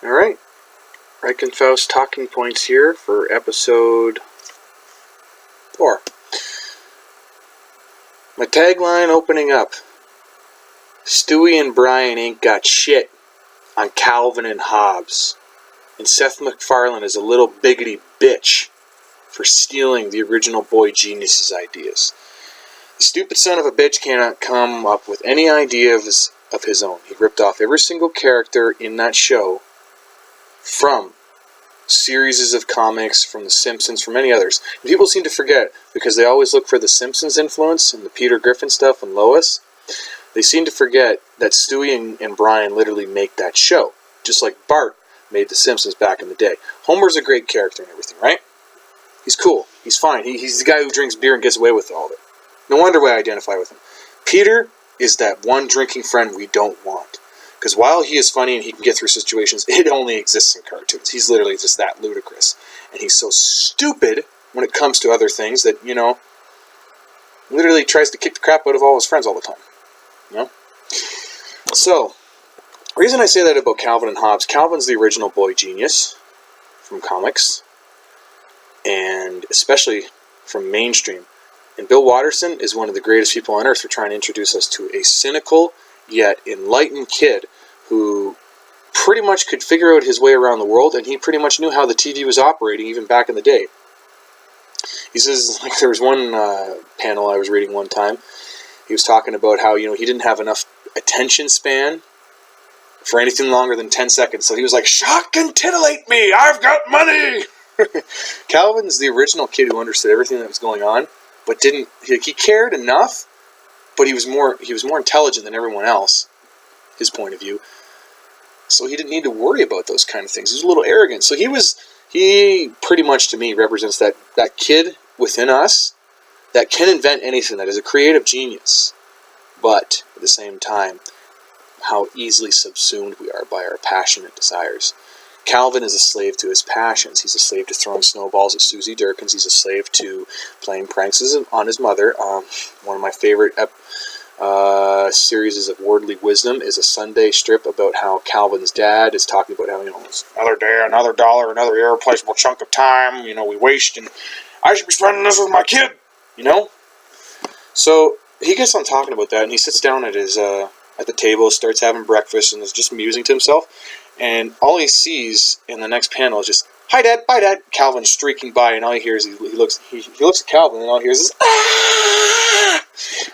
Alright, Reichenfaust talking points here for episode 4. My tagline opening up. Stewie and Brian ain't got shit on Calvin and Hobbes. And Seth MacFarlane is a little biggity bitch for stealing the original Boy Genius's ideas. The stupid son of a bitch cannot come up with any idea of his own. He ripped off every single character in that show from series of comics, from The Simpsons, from many others. And people seem to forget, because they always look for The Simpsons influence and the Peter Griffin stuff and Lois. They seem to forget that Stewie and Brian literally make that show, just like Bart made The Simpsons back in the day. Homer's a great character and everything, right? He's cool. He's fine. He's the guy who drinks beer and gets away with all of it. No wonder why I identify with him. Peter is that one drinking friend we don't want. Because while he is funny and he can get through situations, it only exists in cartoons. He's literally just that ludicrous. And he's so stupid when it comes to other things that, literally tries to kick the crap out of all his friends all the time. So, the reason I say that about Calvin and Hobbes, Calvin's the original boy genius from comics, and especially from mainstream. And Bill Watterson is one of the greatest people on earth for trying to introduce us to a cynical yet enlightened kid who pretty much could figure out his way around the world, and he pretty much knew how the TV was operating even back in the day. He says, like, there was one panel I was reading one time, he was talking about how, he didn't have enough attention span for anything longer than 10 seconds, so he was like, shock and titillate me, I've got money! Calvin's the original kid who understood everything that was going on, but he cared enough, but he was more intelligent than everyone else, his point of view. So he didn't need to worry about those kind of things. He was a little arrogant. So he pretty much, to me, represents that kid within us that can invent anything, that is a creative genius. But at the same time, how easily subsumed we are by our passionate desires. Calvin is a slave to his passions. He's a slave to throwing snowballs at Susie Durkins. He's a slave to playing pranks on his mother. One of my favorite series of Worldly Wisdom is a Sunday strip about how Calvin's dad is talking about how, it's another day, another dollar, another irreplaceable chunk of time, we waste, and I should be spending this with my kid, So he gets on talking about that, and he sits down at his at the table, starts having breakfast, and is just musing to himself. And all he sees in the next panel is just, hi dad, bye dad. Calvin streaking by, and all he hears is he looks at Calvin, and all he hears is, ah!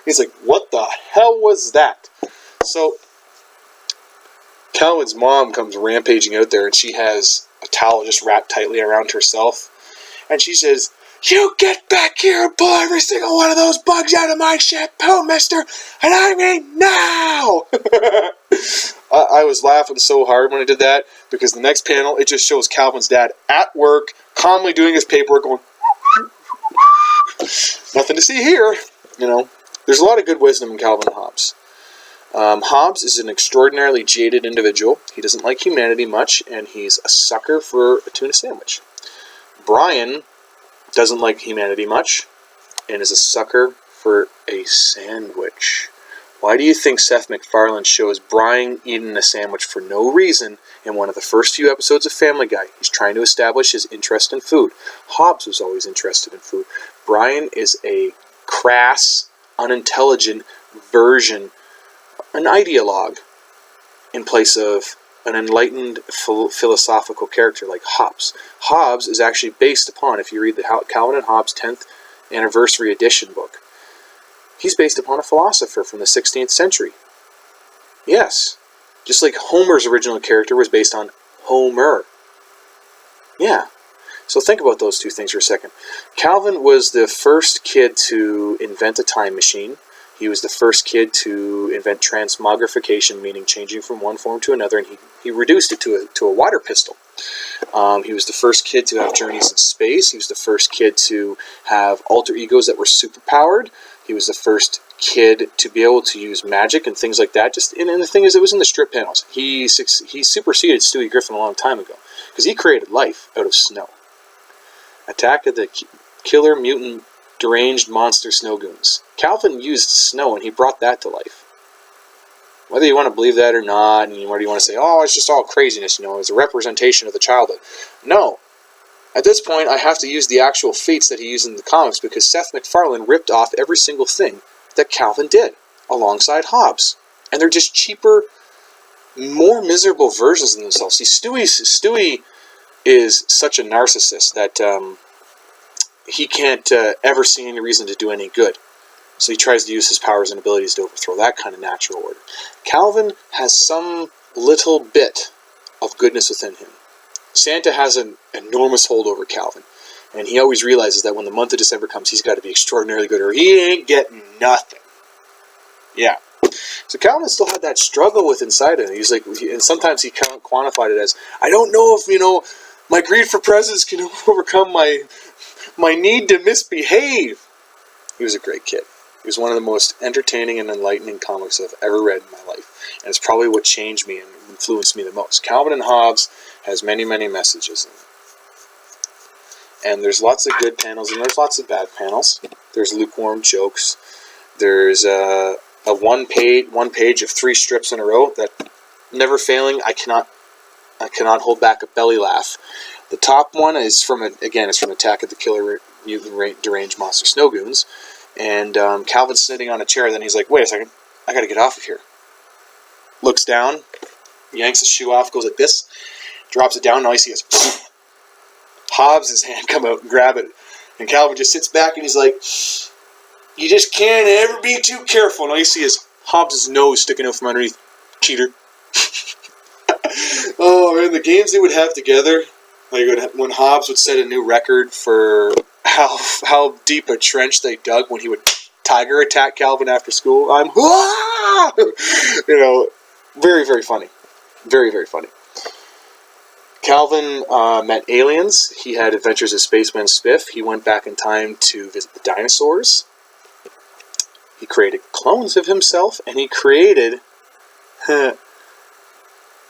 He's like, what the hell was that? So Calvin's mom comes rampaging out there, and she has a towel just wrapped tightly around herself, and she says, you get back here and pull every single one of those bugs out of my shampoo, mister, and I mean now! I was laughing so hard when I did that, because the next panel, it just shows Calvin's dad at work, calmly doing his paperwork, going, nothing to see here, There's a lot of good wisdom in Calvin and Hobbes. Hobbes is an extraordinarily jaded individual. He doesn't like humanity much, and he's a sucker for a tuna sandwich. Brian doesn't like humanity much, and is a sucker for a sandwich. Why do you think Seth MacFarlane shows Brian eating a sandwich for no reason in one of the first few episodes of Family Guy? He's trying to establish his interest in food. Hobbes was always interested in food. Brian is a crass, unintelligent version, an ideologue, in place of an enlightened philosophical character like Hobbes. Hobbes is actually based upon, if you read the Calvin and Hobbes 10th Anniversary Edition book, he's based upon a philosopher from the 16th century. Yes. Just like Homer's original character was based on Homer. Yeah. So think about those two things for a second. Calvin was the first kid to invent a time machine. He was the first kid to invent transmogrification, meaning changing from one form to another, and he reduced it to a water pistol. He was the first kid to have journeys in space. He was the first kid to have alter egos that were superpowered. He was the first kid to be able to use magic and things like that. And the thing is, it was in the strip panels. He superseded Stewie Griffin a long time ago, because he created life out of snow. Attack of the Killer Mutant Deranged Monster Snow Goons. Calvin used snow, and he brought that to life. Whether you want to believe that or not, and whether you want to say, oh, it's just all craziness, it's a representation of the childhood. No. At this point, I have to use the actual feats that he used in the comics because Seth MacFarlane ripped off every single thing that Calvin did alongside Hobbes. And they're just cheaper, more miserable versions of themselves. See, Stewie is such a narcissist that he can't ever see any reason to do any good. So he tries to use his powers and abilities to overthrow that kind of natural order. Calvin has some little bit of goodness within him. Santa has an enormous hold over Calvin. And he always realizes that when the month of December comes, he's got to be extraordinarily good or he ain't getting nothing. Yeah. So Calvin still had that struggle with inside him. He's like, and sometimes he quantified it as, I don't know if, my greed for presents can overcome my need to misbehave. He was a great kid. He was one of the most entertaining and enlightening comics I've ever read in my life. And it's probably what changed me and influenced me the most. Calvin and Hobbes has many, many messages in it. And there's lots of good panels and there's lots of bad panels. There's lukewarm jokes. There's a one page of 3 strips in a row that, never failing, I cannot hold back a belly laugh. The top one is from Attack of the Killer Mutant Deranged Monster Snowgoons. And Calvin's sitting on a chair, then he's like, wait a second, I gotta get off of here. Looks down, yanks his shoe off, goes like this, drops it down, and all you see is Hobbes' hand come out and grab it. And Calvin just sits back and he's like, you just can't ever be too careful. And all you see is Hobbes' nose sticking out from underneath. Cheater. Oh man, the games they would have together, like when Hobbes would set a new record for how deep a trench they dug when he would tiger attack Calvin after school. Very, very funny. Very, very funny. Calvin met aliens. He had adventures as Spaceman Spiff. He went back in time to visit the dinosaurs. He created clones of himself, and he created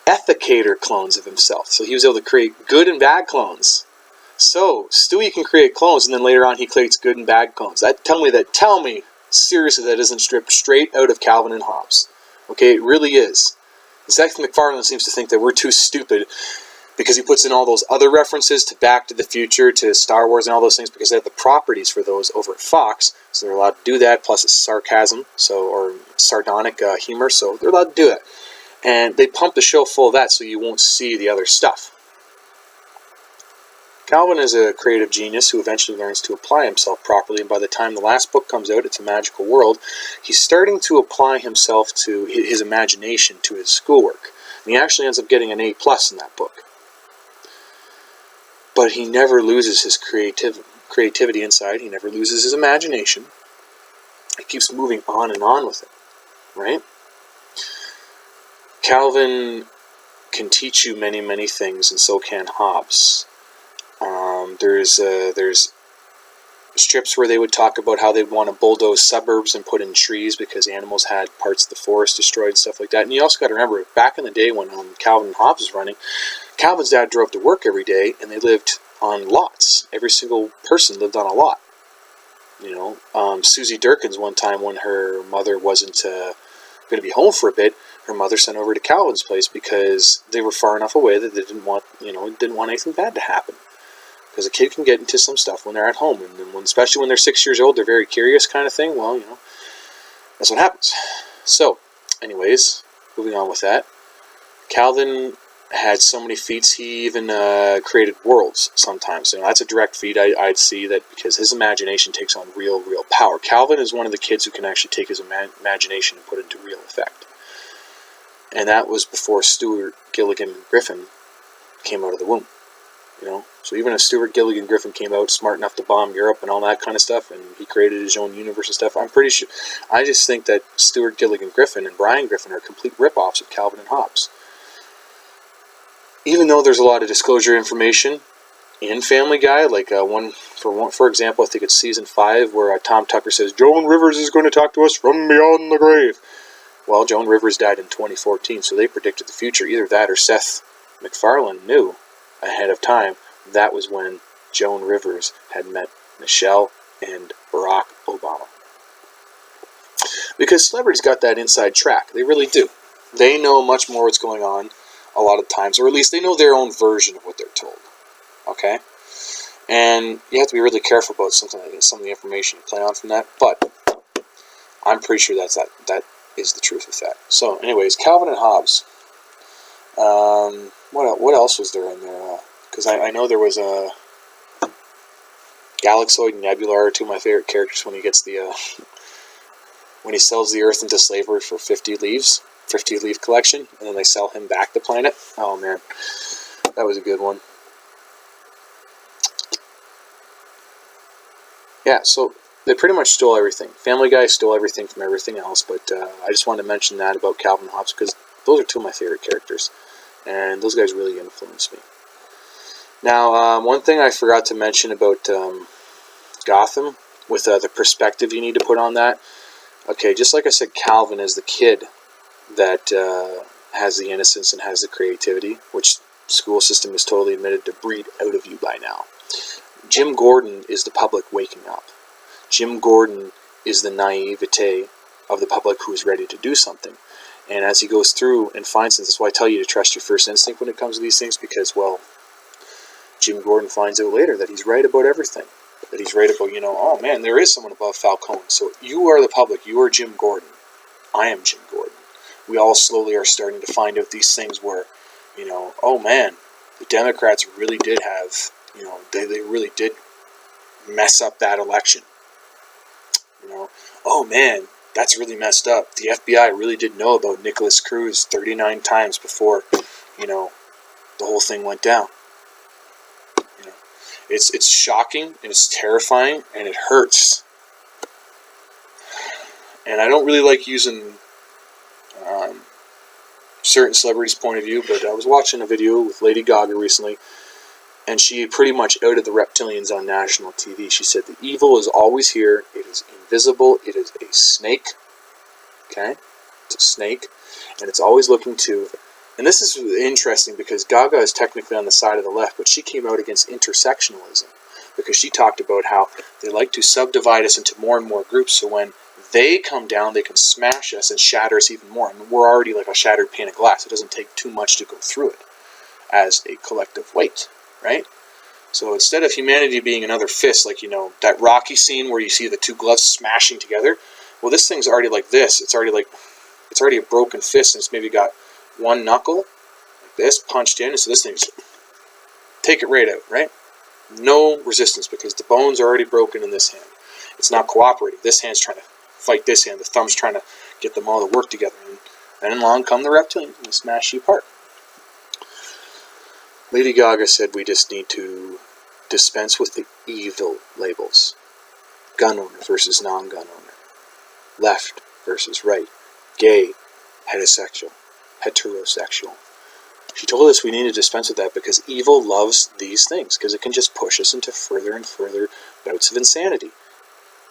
ethicator clones of himself. So he was able to create good and bad clones. So Stewie can create clones, and then later on he creates good and bad clones. Tell me, seriously, that isn't stripped straight out of Calvin and Hobbes. Okay, it really is. Seth MacFarlane seems to think that we're too stupid because he puts in all those other references to Back to the Future, to Star Wars, and all those things because they have the properties for those over at Fox, so they're allowed to do that. Plus, it's sarcasm, or sardonic humor, so they're allowed to do that. And they pump the show full of that, so you won't see the other stuff. Calvin is a creative genius who eventually learns to apply himself properly, and by the time the last book comes out, It's a Magical World, he's starting to apply himself to his imagination to his schoolwork. And he actually ends up getting an A+ in that book. But he never loses his creativity inside. He never loses his imagination. He keeps moving on and on with it, right? Calvin can teach you many, many things, and so can Hobbes. There's strips where they would talk about how they'd want to bulldoze suburbs and put in trees because animals had parts of the forest destroyed and stuff like that. And you also got to remember, back in the day when Calvin and Hobbes was running, Calvin's dad drove to work every day, and they lived on lots. Every single person lived on a lot. Susie Durkins one time, when her mother wasn't going to be home for a bit, her mother sent over to Calvin's place because they were far enough away that they didn't want anything bad to happen. Because a kid can get into some stuff when they're at home, and then especially when they're 6 years old, they're very curious kind of thing. Well, that's what happens. So, anyways, moving on with that. Calvin had so many feats, he even created worlds sometimes. That's a direct feat I'd see that because his imagination takes on real power. Calvin is one of the kids who can actually take his imagination and put it into real effect. And that was before Stuart Gilligan Griffin came out of the womb. So even if Stuart Gilligan Griffin came out smart enough to bomb Europe and all that kind of stuff, and he created his own universe and stuff, I'm pretty sure, I just think that Stuart Gilligan Griffin and Brian Griffin are complete rip-offs of Calvin and Hobbes. Even though there's a lot of disclosure information in Family Guy, like for example, I think it's season 5, where Tom Tucker says, Joan Rivers is going to talk to us from beyond the grave. Well, Joan Rivers died in 2014, so they predicted the future. Either that or Seth MacFarlane knew ahead of time that was when Joan Rivers had met Michelle and Barack Obama. Because celebrities got that inside track. They really do. They know much more what's going on a lot of times, or at least they know their own version of what they're told. Okay? And you have to be really careful about something like this, some of the information you play on from that, but I'm pretty sure that is the truth with that. So, anyways, Calvin and Hobbes. What else was there in there? Because I know there was a Galaxoid and Nebula are two of my favorite characters when he gets the when he sells the Earth into slavery for 50 leaf collection, and then they sell him back the planet. Oh man, that was a good one. Yeah, so they pretty much stole everything. Family Guy stole everything from everything else, but I just wanted to mention that about Calvin and Hobbes because those are two of my favorite characters, and those guys really influenced me. Now, one thing I forgot to mention about Gotham, with the perspective you need to put on that. Okay, just like I said, Calvin is the kid that has the innocence and has the creativity, which the school system is totally admitted to breed out of you by now. Jim Gordon is the public waking up. Jim Gordon is the naivete of the public who is ready to do something. And as he goes through and finds things, that's why I tell you to trust your first instinct when it comes to these things, because, well, Jim Gordon finds out later that he's right about everything. That he's right about, oh man, there is someone above Falcone. So you are the public, you are Jim Gordon. I am Jim Gordon. We all slowly are starting to find out these things where, oh man, the Democrats really did have, they really did mess up that election. Oh man, that's really messed up. The FBI really did know about Nicholas Cruz 39 times before, the whole thing went down. It's shocking, and it's terrifying, and it hurts. And I don't really like using certain celebrities' point of view, but I was watching a video with Lady Gaga recently, and she pretty much outed the reptilians on national TV. She said the evil is always here. It is invisible. It is a snake. Okay? It's a snake. And it's always looking to... And this is interesting because Gaga is technically on the side of the left, but she came out against intersectionalism because she talked about how they like to subdivide us into more and more groups, so when they come down, they can smash us and shatter us even more. And we're already like a shattered pane of glass. It doesn't take too much to go through it as a collective weight, right? So instead of humanity being another fist, like, that Rocky scene where you see the two gloves smashing together, well, this thing's already like this. It's already a broken fist, and it's maybe got one knuckle, like this, punched in, and so this thing's, take it right out, right? No resistance, because the bones are already broken in this hand. It's not cooperating. This hand's trying to fight this hand. The thumb's trying to get them all to work together. And then along come the reptilians and smash you apart. Lady Gaga said we just need to dispense with the evil labels. Gun owner versus non-gun owner. Left versus right. Gay, heterosexual. She told us we need to dispense with that because evil loves these things, because it can just push us into further and further bouts of insanity.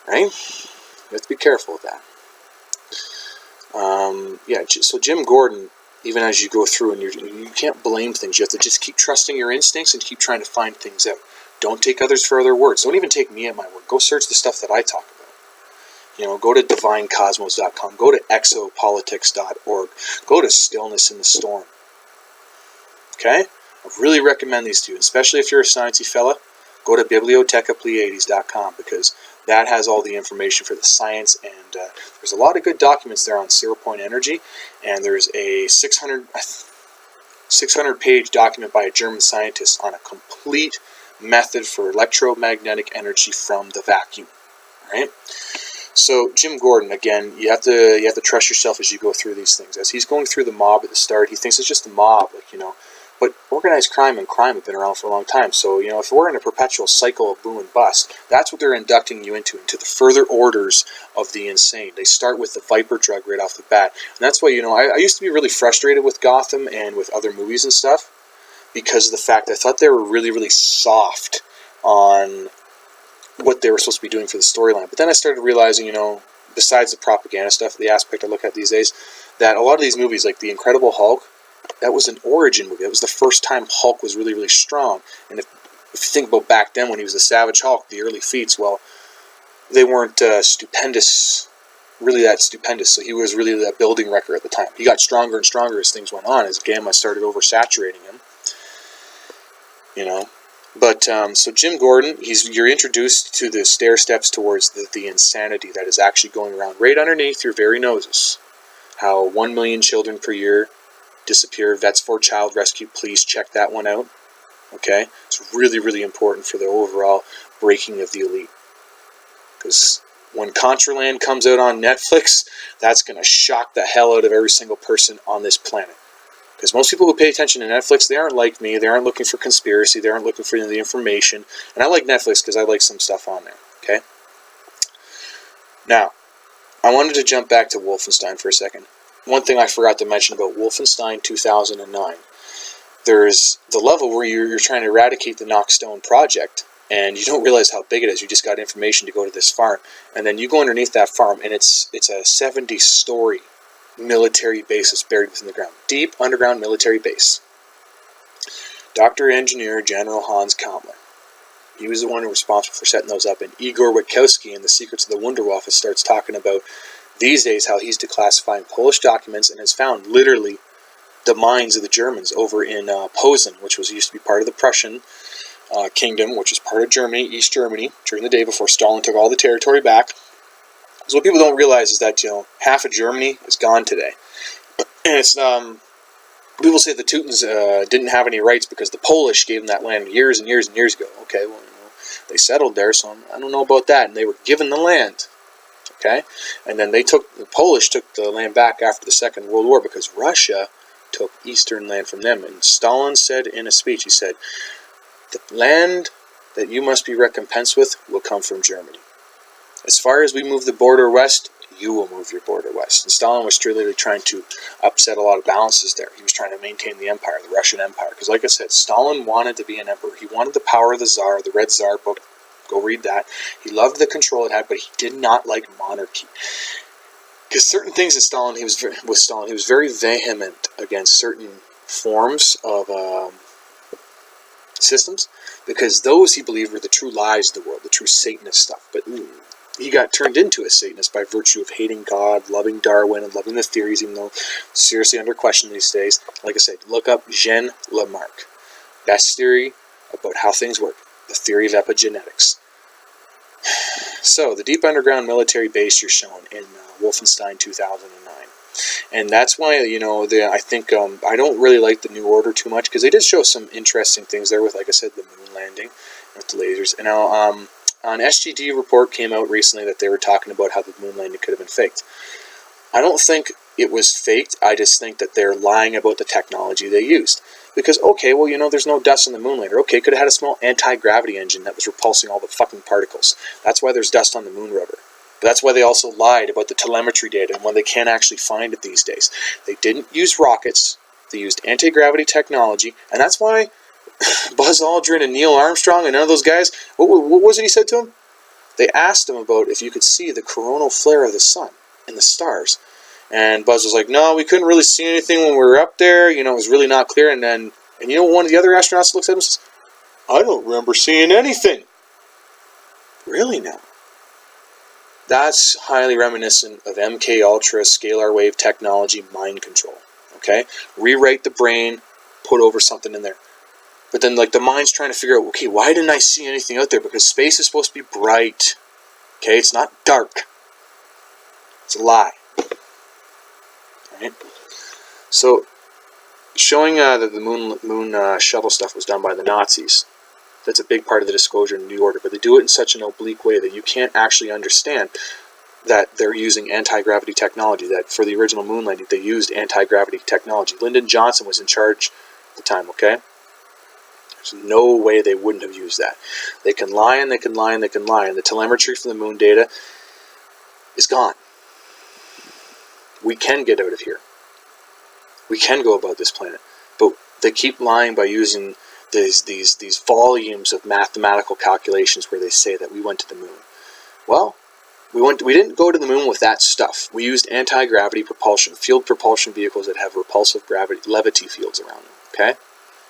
Right? You have to be careful with that. So Jim Gordon, even as you go through, and you can't blame things. You have to just keep trusting your instincts and keep trying to find things out. Don't take others for their words. Don't even take me at my word. Go search the stuff that I talk about. Go to divinecosmos.com. Go to exopolitics.org. Go to Stillness in the Storm. Okay? I really recommend these to you, especially if you're a sciencey fella. Go to bibliotecapleiades.com because that has all the information for the science, and there's a lot of good documents there on zero-point energy, and there's a 600-page document by a German scientist on a complete method for electromagnetic energy from the vacuum. All right? So Jim Gordon, again, you have to trust yourself as you go through these things. As he's going through the mob at the start, he thinks it's just a mob, but organized crime and crime have been around for a long time. So, if we're in a perpetual cycle of boom and bust, that's what they're inducting you into the further orders of the insane. They start with the Viper drug right off the bat. And that's why, I used to be really frustrated with Gotham and with other movies and stuff because of the fact I thought they were really, really soft on what they were supposed to be doing for the storyline. But then I started realizing, besides the propaganda stuff, the aspect I look at these days, that a lot of these movies, like The Incredible Hulk, that was an origin movie. That was the first time Hulk was really, really strong. And if you think about back then when he was the Savage Hulk, the early feats, well, they weren't stupendous really that stupendous. So he was really that building wrecker at the time. He got stronger and stronger as things went on, as gamma started oversaturating him. You know, but so Jim Gordon, you're introduced to the stair steps towards the insanity that is actually going around right underneath your very noses. How 1 million children per year disappear. Vets for Child Rescue, please check that one out. Okay, it's really, really important for the overall breaking of the elite. Because when Contraland comes out on Netflix, that's going to shock the hell out of every single person on this planet. Because most people who pay attention to Netflix, they aren't like me. They aren't looking for conspiracy. They aren't looking for the information. And I like Netflix because I like some stuff on there. Okay? Now, I wanted to jump back to Wolfenstein for a second. One thing I forgot to mention about Wolfenstein 2009. There's the level where you're trying to eradicate the Knockstone project, and you don't realize how big it is. You just got information to go to this farm, and then you go underneath that farm, and it's a 70-story military base that's buried within the ground. Deep underground military base. Dr. Engineer General Hans Kammler. He was the one who was responsible for setting those up, and Igor Witkowski in The Secrets of the Wunderwaffe starts talking about these days how he's declassifying Polish documents and has found literally the mines of the Germans over in Posen, which used to be part of the Prussian kingdom, which was part of Germany, East Germany, during the day before Stalin took all the territory back. So what people don't realize is that, half of Germany is gone today. And it's, people say the Teutons didn't have any rights because the Polish gave them that land years and years and years ago. Okay, well, they settled there, so I don't know about that. And they were given the land. Okay? And then the Polish took the land back after the Second World War because Russia took eastern land from them. And Stalin said in a speech, he said, the land that you must be recompensed with will come from Germany. As far as we move the border west, you will move your border west. And Stalin was truly trying to upset a lot of balances there. He was trying to maintain the empire, the Russian Empire. Because like I said, Stalin wanted to be an emperor. He wanted the power of the Tsar, the Red Tsar book. Go read that. He loved the control it had, but he did not like monarchy. Because certain things that he was very vehement against certain forms of systems, because those he believed were the true lies of the world, the true Satanist stuff. But he got turned into a Satanist by virtue of hating God, loving Darwin, and loving the theories, even though it's seriously under question these days. Like I said, look up Jean Lamarck. Best theory about how things work, the theory of epigenetics. So, the deep underground military base you're shown in Wolfenstein 2009. And that's why, I think, I don't really like the New Order too much, because they did show some interesting things there with, like I said, the moon landing, with the lasers. And now, an SGD report came out recently that they were talking about how the moon landing could have been faked. I don't think it was faked, I just think that they're lying about the technology they used. Because, okay, well, there's no dust on the moon lander. Okay, could have had a small anti-gravity engine that was repulsing all the fucking particles. That's why there's dust on the moon rover. But that's why they also lied about the telemetry data and when they can't actually find it these days. They didn't use rockets. They used anti-gravity technology. And that's why Buzz Aldrin and Neil Armstrong and none of those guys, what was it he said to him? They asked him about if you could see the coronal flare of the sun and the stars. And Buzz was like, no, we couldn't really see anything when we were up there. It was really not clear. And one of the other astronauts looks at him and says, I don't remember seeing anything. Really now? That's highly reminiscent of MK Ultra scalar wave technology mind control. Okay? Rewrite the brain, put over something in there. But then the mind's trying to figure out, okay, why didn't I see anything out there? Because space is supposed to be bright. Okay? It's not dark. It's a lie. Right? So, showing that the moon shuttle stuff was done by the Nazis, that's a big part of the disclosure in the New Order, but they do it in such an oblique way that you can't actually understand that they're using anti-gravity technology, that for the original moon landing, they used anti-gravity technology. Lyndon Johnson was in charge at the time, okay? There's no way they wouldn't have used that. They can lie and they can lie and they can lie, and the telemetry from the moon data is gone. We can get out of here. We can go about this planet. But they keep lying by using these volumes of mathematical calculations where they say that we went to the moon. Well, we didn't go to the moon with that stuff. We used anti-gravity propulsion, field propulsion vehicles that have repulsive gravity, levity fields around them. Okay?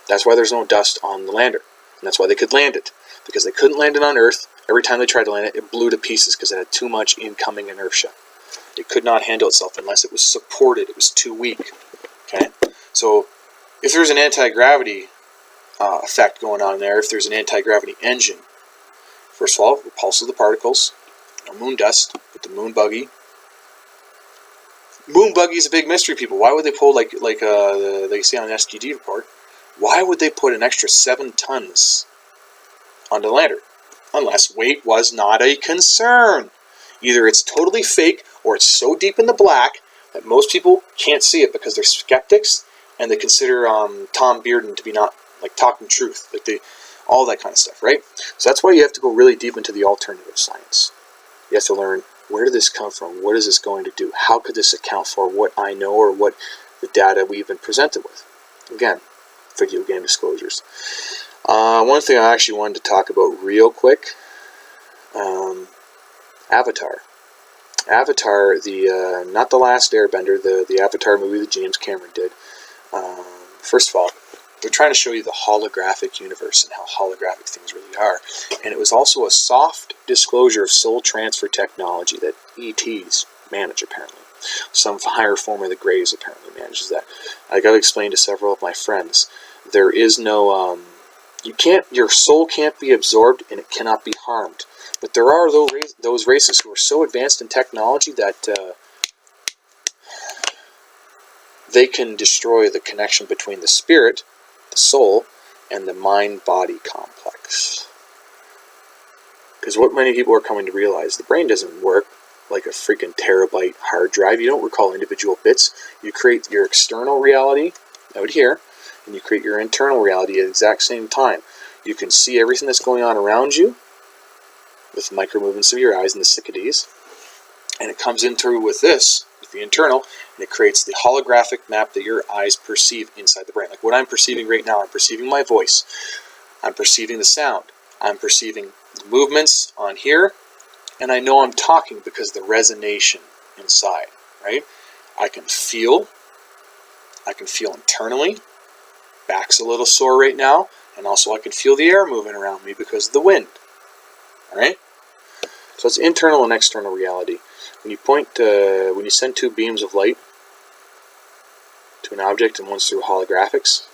That's why there's no dust on the lander. And that's why they could land it. Because they couldn't land it on Earth. Every time they tried to land it, it blew to pieces because it had too much incoming inertia. It could not handle itself unless it was supported. It was too weak. Okay? So if there's an anti-gravity effect going on there, if there's an anti-gravity engine, first of all, it repulses the particles, moon dust, with the moon buggy. Moon buggy is a big mystery, people. Why would they pull, like you see on the SGD report, why would they put an extra 7 tons onto the lander? Unless weight was not a concern. Either it's totally fake, or it's so deep in the black that most people can't see it because they're skeptics, and they consider Tom Bearden to be not, like, talking truth. Like, all that kind of stuff, right? So that's why you have to go really deep into the alternative science. You have to learn, where did this come from? What is this going to do? How could this account for what I know or what the data we've been presented with? Again, video game disclosures. One thing I actually wanted to talk about real quick, Avatar. Avatar, not The Last Airbender, the Avatar movie that James Cameron did. First of all, they're trying to show you the holographic universe and how holographic things really are. And it was also a soft disclosure of soul transfer technology that ETs manage, apparently. Some higher form of the Greys apparently manages that. Like I've explained to several of my friends, there is no, your soul can't be absorbed and it cannot be harmed. But there are those races who are so advanced in technology that they can destroy the connection between the spirit, the soul, and the mind-body complex. Because what many people are coming to realize, the brain doesn't work like a freaking terabyte hard drive. You don't recall individual bits. You create your external reality out here, and you create your internal reality at the exact same time. You can see everything that's going on around you with micro movements of your eyes and the cicadies, and it comes in through with this, with the internal, and it creates the holographic map that your eyes perceive inside the brain. Like what I'm perceiving right now, I'm perceiving my voice, I'm perceiving the sound, I'm perceiving the movements on here, and I know I'm talking because of the resonation inside, right? I can feel internally, back's a little sore right now, and also I can feel the air moving around me because of the wind, all right? So it's internal and external reality. When you send 2 beams of light to an object and one's through holographics,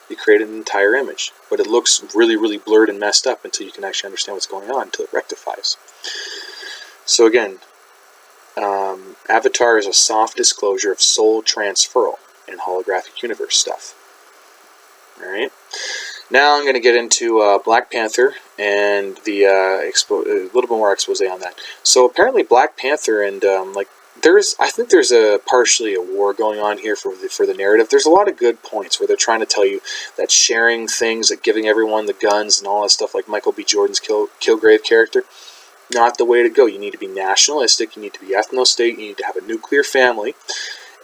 you create an entire image. But it looks really, really blurred and messed up until you can actually understand what's going on, until it rectifies. So again, Avatar is a soft disclosure of soul transferal in holographic universe stuff. Alright? Now I'm going to get into Black Panther and the a little bit more expose on that. So apparently Black Panther and I think there's partially a war going on here for the narrative. There's a lot of good points where they're trying to tell you that sharing things, like giving everyone the guns and all that stuff, like Michael B. Jordan's Kilgrave character, not the way to go. You need to be nationalistic. You need to be ethno-state. You need to have a nuclear family.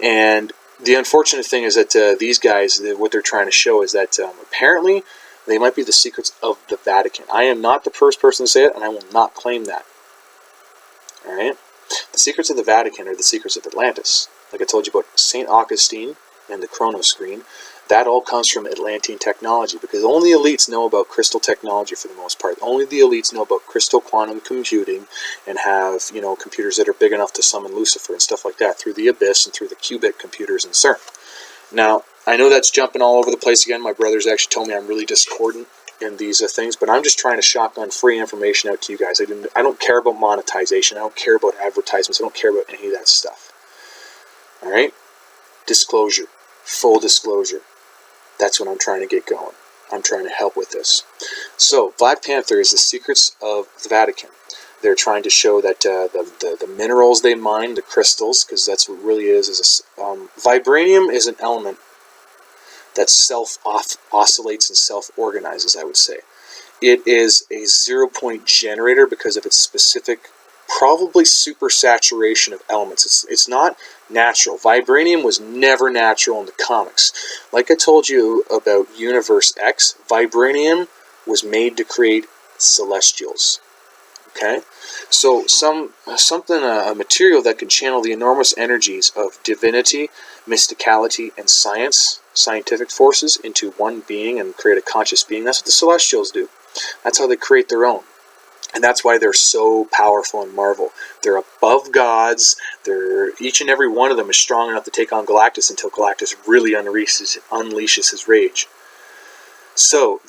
And the unfortunate thing is that these guys, what they're trying to show is that apparently they might be the secrets of the Vatican. I am not the first person to say it, and I will not claim that. Alright? The secrets of the Vatican are the secrets of Atlantis. Like I told you about St. Augustine and the Chronos screen, that all comes from Atlantean technology, because only elites know about crystal technology for the most part. Only the elites know about crystal quantum computing and have, computers that are big enough to summon Lucifer and stuff like that through the Abyss and through the qubit computers in CERN. Now, I know that's jumping all over the place again. My brothers actually told me I'm really discordant in these things, but I'm just trying to shotgun free information out to you guys. I don't care about monetization. I don't care about advertisements. I don't care about any of that stuff. Alright? Disclosure. Full disclosure. That's what I'm trying to get going. I'm trying to help with this. So, Black Panther is the secrets of the Vatican. They're trying to show that the minerals they mine, the crystals, because that's what it really is vibranium is an element that self-oscillates and self-organizes, I would say. It is a 0-point generator because of its specific, probably supersaturation of elements. It's not natural. Vibranium was never natural in the comics. Like I told you about Universe X, vibranium was made to create celestials. Okay? So a material that can channel the enormous energies of divinity, mysticality, and scientific forces into one being and create a conscious being. That's what the celestials do. That's how they create their own. And that's why they're so powerful in Marvel. They're above gods. Each and every one of them is strong enough to take on Galactus until Galactus really unleashes his rage. So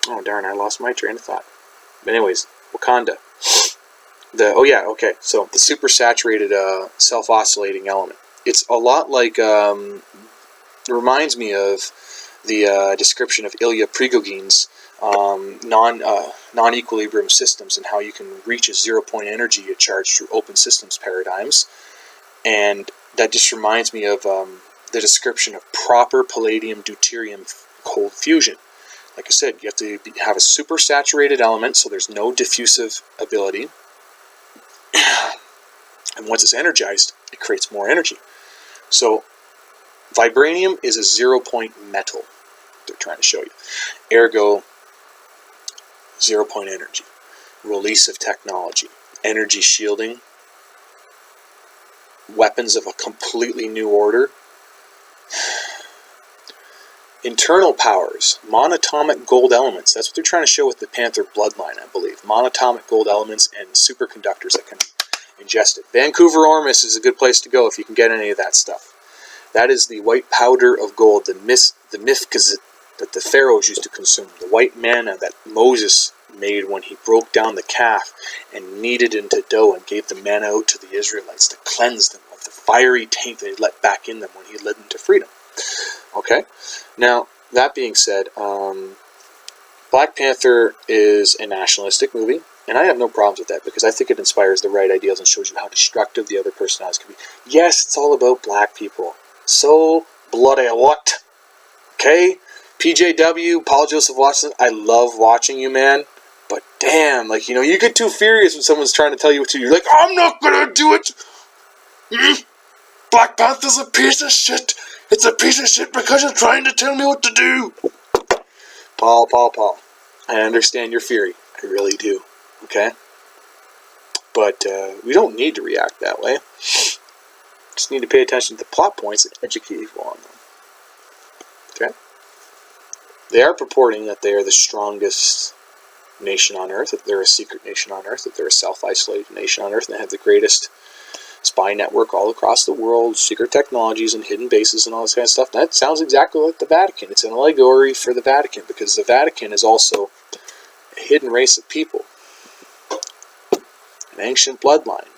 oh darn, I lost my train of thought. But anyways, Wakanda. So the super saturated self-oscillating element. It's a lot like, it reminds me of the description of Ilya Prigogin's non-equilibrium systems and how you can reach a zero-point energy charge through open systems paradigms. And that just reminds me of the description of proper palladium-deuterium cold fusion. Like I said, you have to have a super saturated element, so there's no diffusive ability. And once it's energized, it creates more energy. So vibranium is a zero-point metal, they're trying to show you. Ergo, zero-point energy, release of technology, energy shielding, weapons of a completely new order, internal powers, monatomic gold elements. That's what they're trying to show with the Panther bloodline, I believe. Monatomic gold elements and superconductors that can ingest it. Vancouver Ormus is a good place to go if you can get any of that stuff. That is the white powder of gold, the mifkazit that the pharaohs used to consume, the white manna that Moses made when he broke down the calf and kneaded it into dough and gave the manna out to the Israelites to cleanse them of the fiery taint that he let back in them when he led them to freedom. Okay? Now, that being said, Black Panther is a nationalistic movie, and I have no problems with that because I think it inspires the right ideals and shows you how destructive the other personalities can be. Yes, it's all about black people. So bloody what? Okay? PJW, Paul Joseph Watson, I love watching you, man. But damn, you get too furious when someone's trying to tell you what to do. You're like, I'm not gonna do it! Black Panther's a piece of shit! It's a piece of shit because you're trying to tell me what to do! Paul. I understand your fury. I really do. Okay? But we don't need to react that way. Just need to pay attention to the plot points and educate people on them. Okay? They are purporting that they are the strongest nation on Earth, that they're a secret nation on Earth, that they're a self-isolated nation on Earth, and they have the greatest spy network all across the world, secret technologies and hidden bases and all this kind of stuff. That sounds exactly like the Vatican. It's an allegory for the Vatican because the Vatican is also a hidden race of people, an ancient bloodline.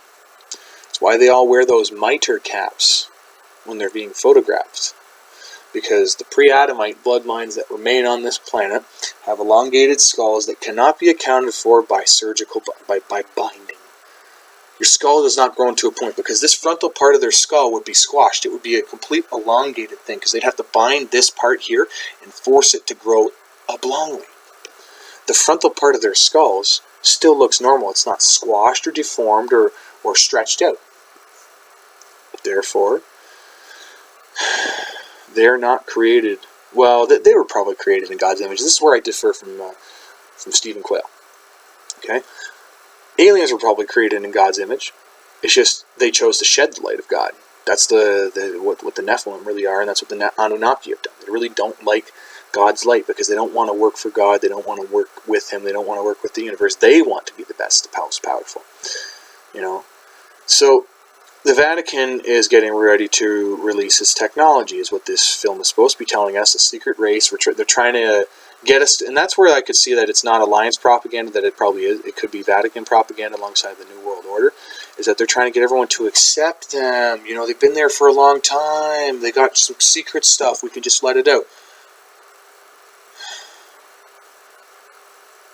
That's why they all wear those mitre caps when they're being photographed. Because the pre-Adamite bloodlines that remain on this planet have elongated skulls that cannot be accounted for by binding. Your skull does not grow into a point because this frontal part of their skull would be squashed. It would be a complete elongated thing because they'd have to bind this part here and force it to grow oblongly. The frontal part of their skulls still looks normal. It's not squashed or deformed or stretched out. Therefore, they're not created. Well, they were probably created in God's image. This is where I differ from Stephen Quayle. Okay? Aliens were probably created in God's image. It's just they chose to shed the light of God. That's what the Nephilim really are, and that's what the Anunnaki have done. They really don't like God's light because they don't want to work for God. They don't want to work with Him. They don't want to work with the universe. They want to be the best, the most powerful. So the Vatican is getting ready to release its technology, is what this film is supposed to be telling us. A secret race. They're trying to get us to, and that's where I could see that it's not Alliance propaganda, that it probably is. It could be Vatican propaganda alongside the New World Order, is that they're trying to get everyone to accept them. They've been there for a long time. They got some secret stuff. We can just let it out.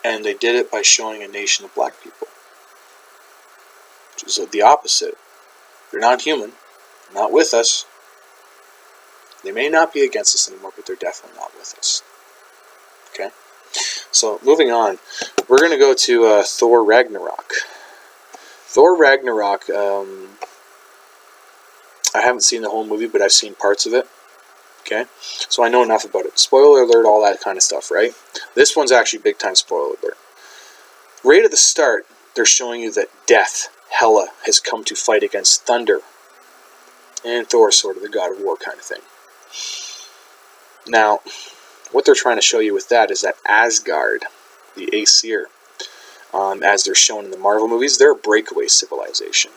And they did it by showing a nation of black people, which is the opposite. They're not human. They're not with us. They may not be against us anymore, but they're definitely not with us. Okay? So, moving on. We're going to go to Thor Ragnarok. Thor Ragnarok, I haven't seen the whole movie, but I've seen parts of it. Okay? So I know enough about it. Spoiler alert, all that kind of stuff, right? This one's actually big time spoiler alert. Right at the start, they're showing you that death, Hela, has come to fight against thunder. And Thor is sort of the god of war kind of thing. Now, what they're trying to show you with that is that Asgard, the Aesir, as they're shown in the Marvel movies, they're a breakaway civilization.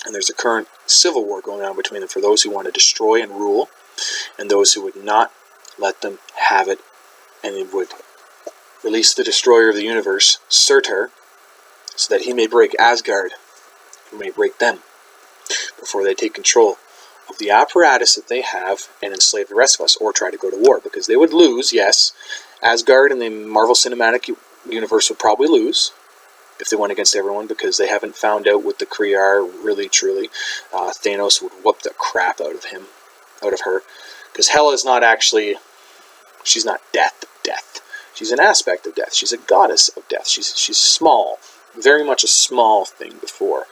And there's a current civil war going on between them for those who want to destroy and rule, and those who would not let them have it, and they would release the destroyer of the universe, Surtur, so that he may break Asgard, who may break them, before they take control of the apparatus that they have and enslave the rest of us, or try to go to war, because they would lose, yes. Asgard in the Marvel Cinematic Universe would probably lose if they went against everyone, because they haven't found out what the Kree are, really, truly. Thanos would whoop the crap out of her, because Hela is not actually, she's not death. She's an aspect of death. She's a goddess of death. She's small, very much a small thing before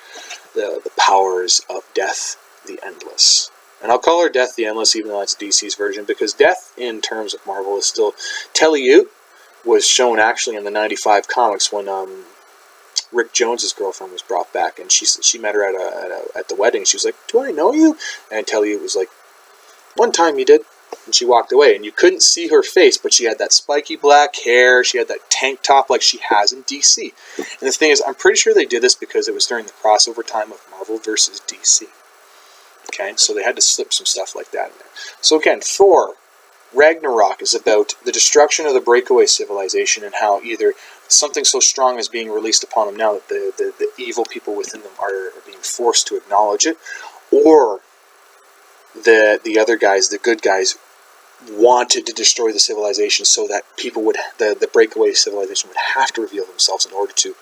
the powers of Death the Endless. And I'll call her Death the Endless, even though it's DC's version, because Death, in terms of Marvel, is still... Teliut was shown actually in the 95 comics when Rick Jones's girlfriend was brought back, and she met her at the wedding. She was like, "Do I know you?" And Teliut was like, "One time you did." And she walked away, and you couldn't see her face, but she had that spiky black hair, she had that tank top like she has in DC. And the thing is, I'm pretty sure they did this because it was during the crossover time of Marvel versus DC. Okay, so they had to slip some stuff like that in there. So again, Thor, Ragnarok is about the destruction of the breakaway civilization, and how either something so strong is being released upon them now that the evil people within them are being forced to acknowledge it, or the other guys, the good guys, wanted to destroy the civilization so that people would, the breakaway civilization would have to reveal themselves in order to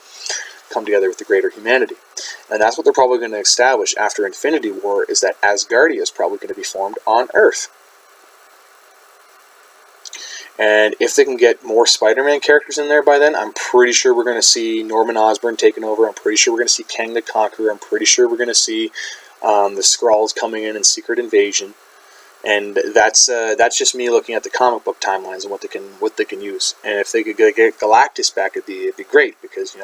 come together with the greater humanity. And that's what they're probably going to establish after Infinity War, is that Asgardia is probably going to be formed on Earth. And if they can get more Spider-Man characters in there by then, I'm pretty sure we're going to see Norman Osborn taking over. I'm pretty sure we're going to see Kang the Conqueror. I'm pretty sure we're going to see the Skrulls coming in Secret Invasion. And that's just me looking at the comic book timelines and what they can use. And if they could get Galactus back, it'd be great, because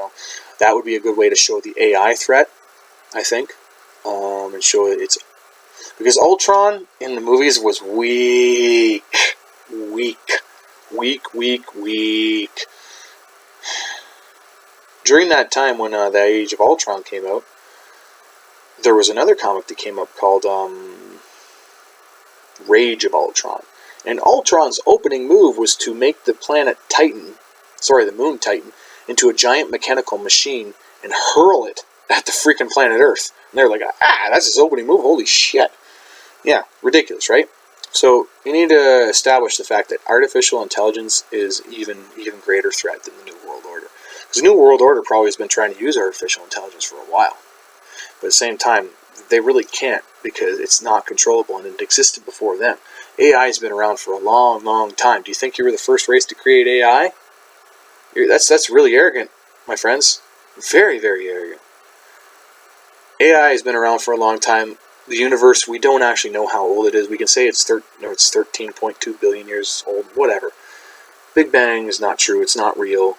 that would be a good way to show the AI threat, I think, and show it's because Ultron in the movies was weak. During that time when the Age of Ultron came out, there was another comic that came up called Rage of Ultron. And Ultron's opening move was to make the moon Titan, into a giant mechanical machine and hurl it at the freaking planet Earth. And they're like, that's his opening move, holy shit. Yeah, ridiculous, right? So you need to establish the fact that artificial intelligence is even greater threat than the New World Order. Because the New World Order probably has been trying to use artificial intelligence for a while. But at the same time, they really can't, because it's not controllable, and it existed before them. AI has been around for a long, long time. Do you think you were the first race to create AI? That's really arrogant, my friends. Very, very arrogant. AI has been around for a long time. The universe, we don't actually know how old it is. We can say it's 13.2 billion years old, whatever. Big Bang is not true. It's not real.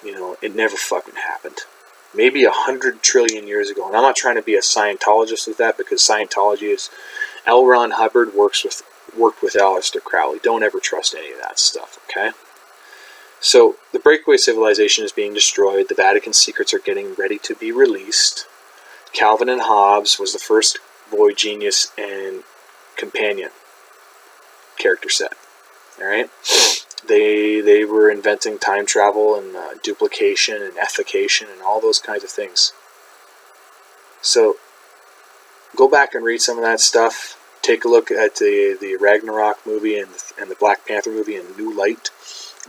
It never fucking happened. Maybe 100 trillion years ago. And I'm not trying to be a Scientologist with that, because Scientology is... L. Ron Hubbard worked with Aleister Crowley. Don't ever trust any of that stuff, okay? So, the breakaway civilization is being destroyed. The Vatican secrets are getting ready to be released. Calvin and Hobbes was the first boy genius and companion character set. Alright? They were inventing time travel and duplication and effication and all those kinds of things. So, go back and read some of that stuff. Take a look at the Ragnarok movie and the Black Panther movie in New Light.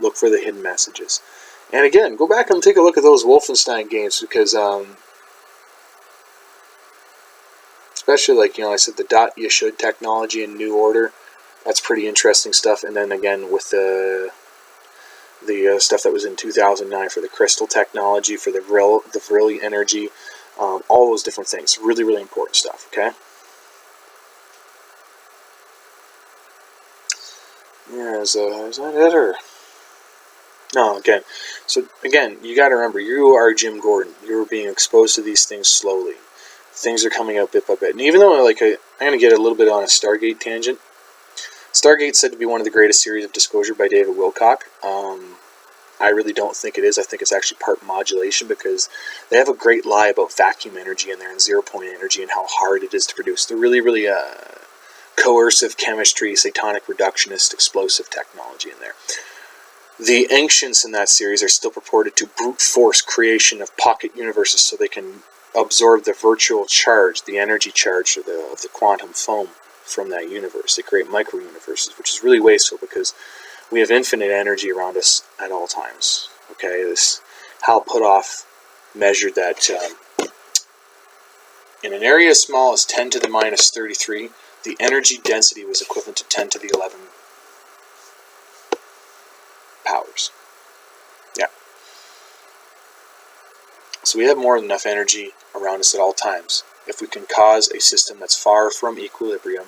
Look for the hidden messages. And again, go back and take a look at those Wolfenstein games, because especially I said, the dot you should technology in New Order. That's pretty interesting stuff. And then again with the stuff that was in 2009 for the crystal technology, for the Vril energy, all those different things. Really, really important stuff, okay? Yeah, is that it, or... No, again. So, again, you got to remember, you are Jim Gordon. You're being exposed to these things slowly. Things are coming out bit by bit. And even though, I'm going to get a little bit on a Stargate tangent, Stargate's said to be one of the greatest series of disclosure by David Wilcock. I really don't think it is. I think it's actually part modulation, because they have a great lie about vacuum energy in there and zero-point energy and how hard it is to produce. They're really, really coercive chemistry, satanic reductionist, explosive technology in there. The Ancients in that series are still purported to brute force creation of pocket universes so they can absorb the virtual charge, the energy charge of the quantum foam from that universe. They create micro-universes, which is really wasteful because we have infinite energy around us at all times. Okay, this Hal Puthoff measured that in an area as small as 10 to the minus 33, the energy density was equivalent to 10 to the 11 powers. Yeah. So we have more than enough energy around us at all times. If we can cause a system that's far from equilibrium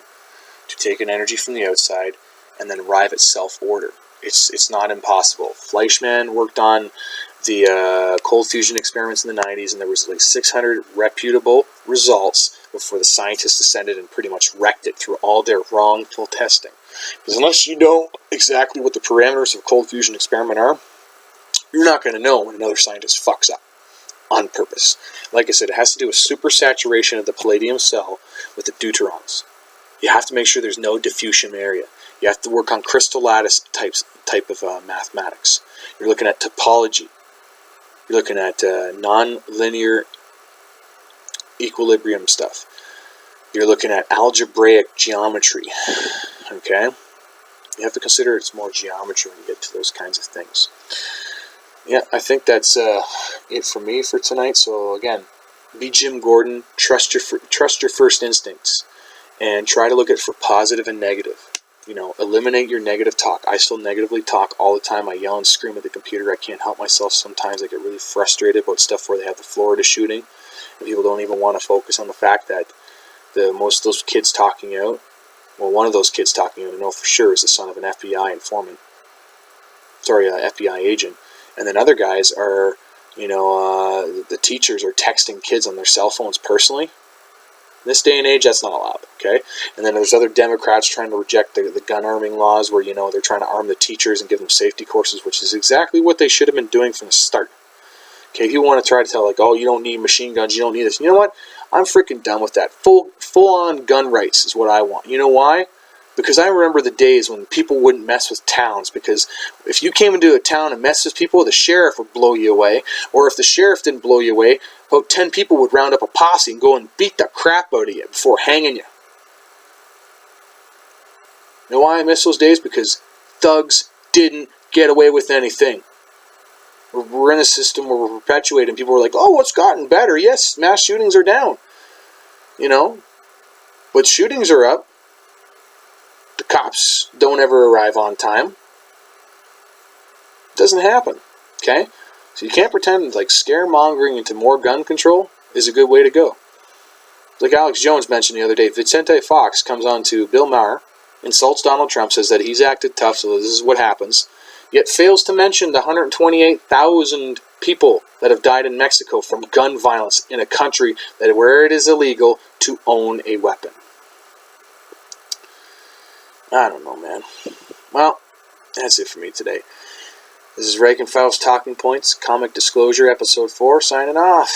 to take an energy from the outside and then arrive at self-order, it's not impossible. Fleischmann worked on the cold fusion experiments in the 90s, and there was like 600 reputable results before the scientists descended and pretty much wrecked it through all their wrongful testing. Because unless you know exactly what the parameters of a cold fusion experiment are, you're not going to know when another scientist fucks up on purpose. Like I said, it has to do with supersaturation of the palladium cell with the deuterons. You have to make sure there's no diffusion area. You have to work on crystal lattice type of mathematics. You're looking at topology. You're looking at non-linear equilibrium stuff. You're looking at algebraic geometry. Okay? You have to consider it's more geometry when you get to those kinds of things. Yeah, I think that's it for me for tonight. So again, be Jim Gordon. Trust your first instincts, and try to look at it for positive and negative. You know, eliminate your negative talk. I still negatively talk all the time. I yell and scream at the computer. I can't help myself. Sometimes I get really frustrated about stuff where they have the Florida shooting, and people don't even want to focus on the fact that most of those kids talking out, well, one of those kids talking out, I know for sure, is the son of an FBI informant. Sorry, FBI agent. And then other guys are, you know, the teachers are texting kids on their cell phones personally. In this day and age, that's not allowed, okay? And then there's other Democrats trying to reject the gun arming laws where, you know, they're trying to arm the teachers and give them safety courses, which is exactly what they should have been doing from the start. Okay, if you want to try to tell, like, oh, you don't need machine guns, you don't need this. You know what? I'm freaking done with that. Full-on gun rights is what I want. You know why? Because I remember the days when people wouldn't mess with towns, because if you came into a town and messed with people, the sheriff would blow you away. Or if the sheriff didn't blow you away, about 10 people would round up a posse and go and beat the crap out of you before hanging you. You know why I miss those days? Because thugs didn't get away with anything. We're in a system where we're perpetuating. People are like, oh, it's gotten better. Yes, mass shootings are down. You know? But shootings are up. The cops don't ever arrive on time. It doesn't happen. Okay? So you can't pretend like scaremongering into more gun control is a good way to go. Like Alex Jones mentioned the other day, Vicente Fox comes on to Bill Maher, insults Donald Trump, says that he's acted tough, so this is what happens, yet fails to mention the 128,000 people that have died in Mexico from gun violence in a country that where it is illegal to own a weapon. I don't know, man. Well, that's it for me today. This is Reichenfaust Talking Points, Comic Disclosure, Episode 4, signing off.